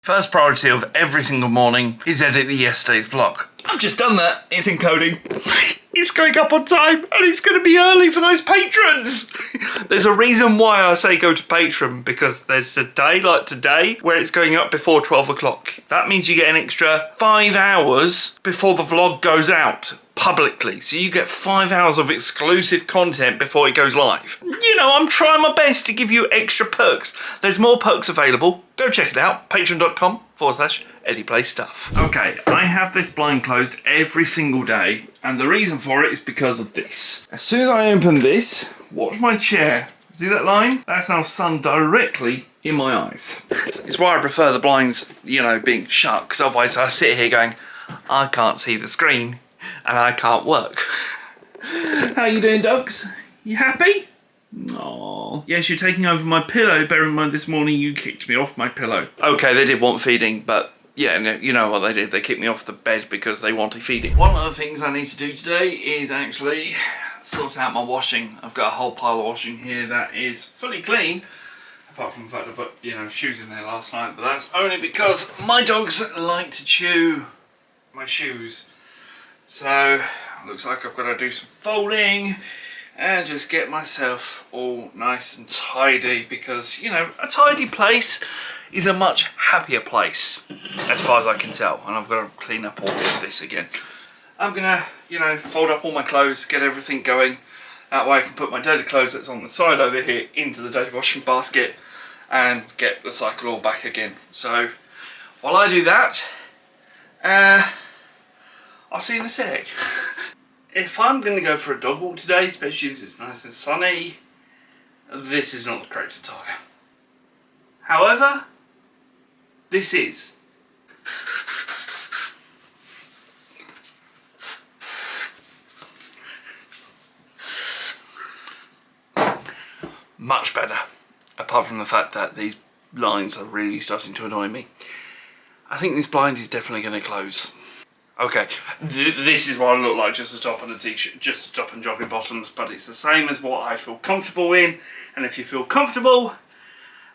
First priority of every single morning is edit yesterday's vlog. I've just done that, it's encoding. It's going up on time and it's going to be early for those patrons. There's a reason why I say go to Patreon, because there's a day like today where it's going up before 12 o'clock. That means you get an extra 5 hours before the vlog goes out publicly. So you get 5 hours of exclusive content before it goes live. You know, I'm trying my best to give you extra perks. There's more perks available. Go check it out, patreon.com/EddiePlaysStuff. Okay, I have this blind closed every single day, and the reason for it is because of this. As soon as I open this, watch my chair. See that line? That's now sun directly in my eyes. It's why I prefer the blinds, you know, being shut, because otherwise I sit here going, I can't see the screen and I can't work. How you doing, dogs? You happy? Aww. Yes, you're taking over my pillow. Bear in mind this morning you kicked me off my pillow. Okay, they did want feeding, but yeah, you know what they did. They kicked me off the bed because they wanted feeding. One of the things I need to do today is actually sort out my washing. I've got a whole pile of washing here that is fully clean, apart from the fact I put, you know, shoes in there last night, but that's only because my dogs like to chew my shoes. So, looks like I've got to do some folding and just get myself all nice and tidy, because, you know, a tidy place is a much happier place, as far as I can tell, and I've got to clean up all of this again. I'm gonna, you know, fold up all my clothes, get everything going. That way I can put my dirty clothes that's on the side over here into the dirty washing basket and get the cycle all back again. So, while I do that, I'll see you in a sec. If I'm going to go for a dog walk today, especially as it's nice and sunny, this is not the correct attire. However, this is. Much better, apart from the fact that these lines are really starting to annoy me. I think this blind is definitely going to close. Okay, this is what I look like, just a top and a t-shirt, just a top and jogging bottoms, but it's the same as what I feel comfortable in, and if you feel comfortable,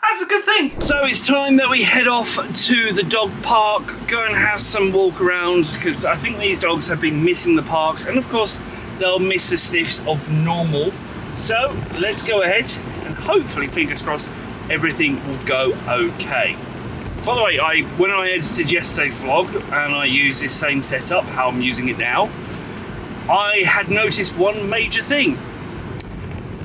that's a good thing. So it's time that we head off to the dog park, go and have some walk around, because I think these dogs have been missing the park, and of course they'll miss the sniffs of normal. So let's go ahead and hopefully, fingers crossed, everything will go okay. By the way, when I edited yesterday's vlog and I used this same setup, how I'm using it now, I had noticed one major thing.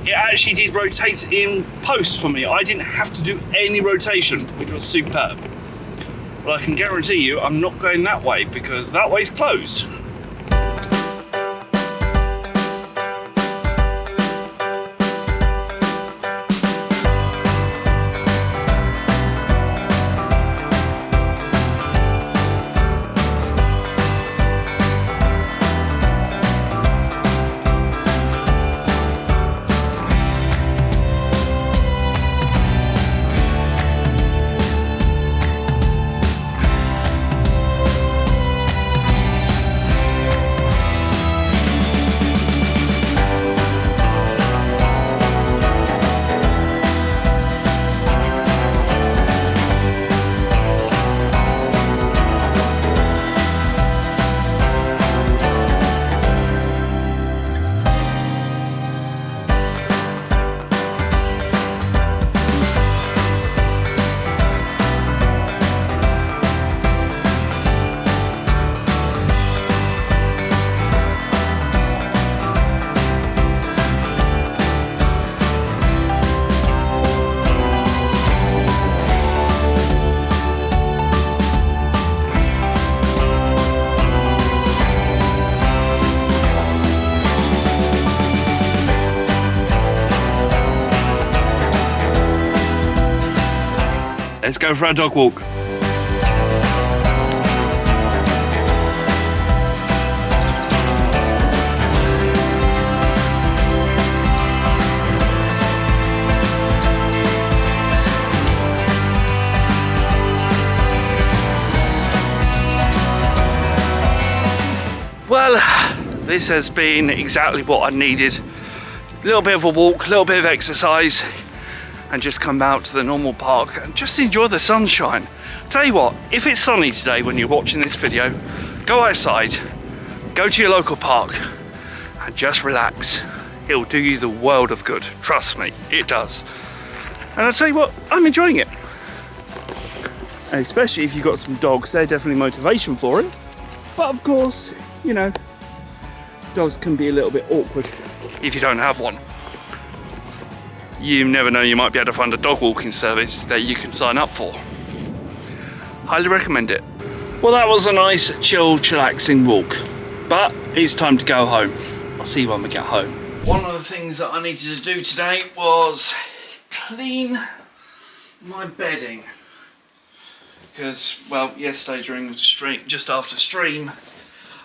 It actually did rotate in post for me. I didn't have to do any rotation, which was superb. But I can guarantee you I'm not going that way, because that way's closed. Let's go for our dog walk. Well, this has been exactly what I needed. A little bit of a walk, a little bit of exercise, and just come out to the normal park and just enjoy the sunshine. tell you what, if it's sunny today when you're watching this video, go outside, go to your local park and just relax. It'll do you the world of good. Trust me, it does. And I'll tell you what, I'm enjoying it. And especially if you've got some dogs, they're definitely motivation for it. But of course, you know, dogs can be a little bit awkward if you don't have one. You never know, you might be able to find a dog walking service that you can sign up for. Highly recommend it. Well, that was a nice, chill, chillaxing walk. But it's time to go home. I'll see you when we get home. One of the things that I needed to do today was clean my bedding. Because, well, yesterday during the stream, just after stream,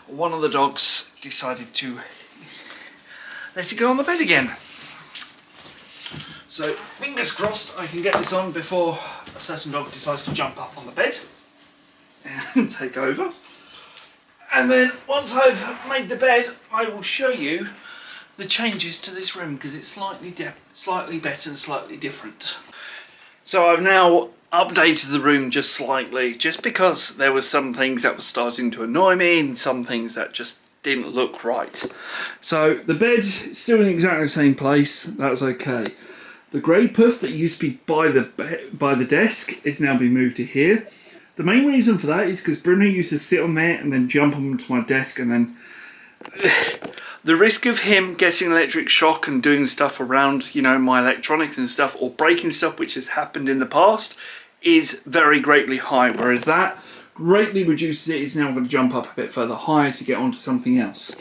one of the dogs decided to let it go on the bed again. So, fingers crossed I can get this on before a certain dog decides to jump up on the bed and take over. And then, once I've made the bed, I will show you the changes to this room because it's slightly better and slightly different. So I've now updated the room just slightly, just because there were some things that were starting to annoy me and some things that just didn't look right. So the bed is still in exactly the same place. That's okay. The grey puff that used to be by the desk is now being moved to here. The main reason for that is because Bruno used to sit on there and then jump onto my desk, and then the risk of him getting electric shock and doing stuff around, you know, my electronics and stuff, or breaking stuff, which has happened in the past, is very greatly high. Whereas that greatly reduces it. It's now going to jump up a bit further higher to get onto something else,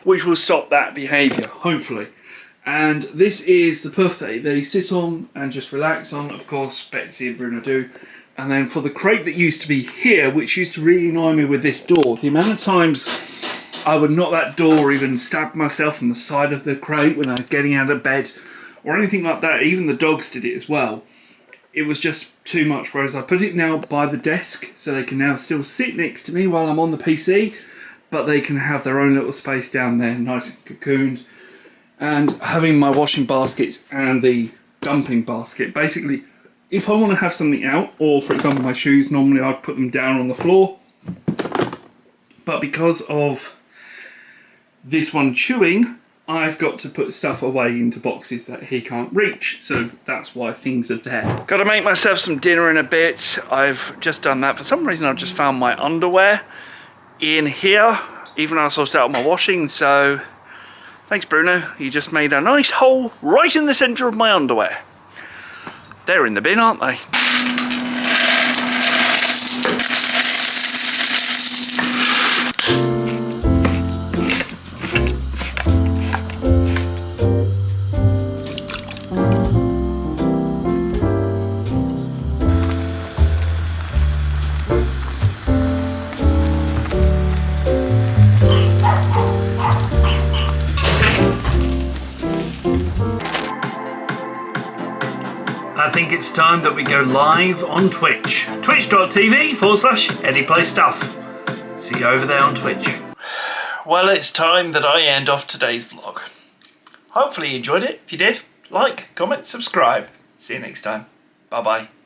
which will stop that behaviour, hopefully. And this is the puff that they sit on and just relax on. Of course, Betsy and Bruno do. And then for the crate that used to be here, which used to really annoy me with this door, the amount of times I would knock that door or even stab myself on the side of the crate when I was getting out of bed or anything like that. Even the dogs did it as well. It was just too much, whereas I put it now by the desk so they can now still sit next to me while I'm on the PC, but they can have their own little space down there, nice and cocooned. And having my washing baskets and the dumping basket, basically, if I want to have something out, or for example my shoes, normally I'd put them down on the floor, but because of this one chewing, I've got to put stuff away into boxes that he can't reach, so that's why things are there. Got to make myself some dinner in a bit. I've just done that. For some reason I've just found my underwear in here, even though I sorted out my washing, so thanks Bruno, you just made a nice hole right in the centre of my underwear. They're in the bin, aren't they? I think it's time that we go live on Twitch. Twitch.tv/EddiePlaysStuff. See you over there on Twitch. Well, it's time that I end off today's vlog. Hopefully you enjoyed it. If you did, like, comment, subscribe. See you next time. Bye bye.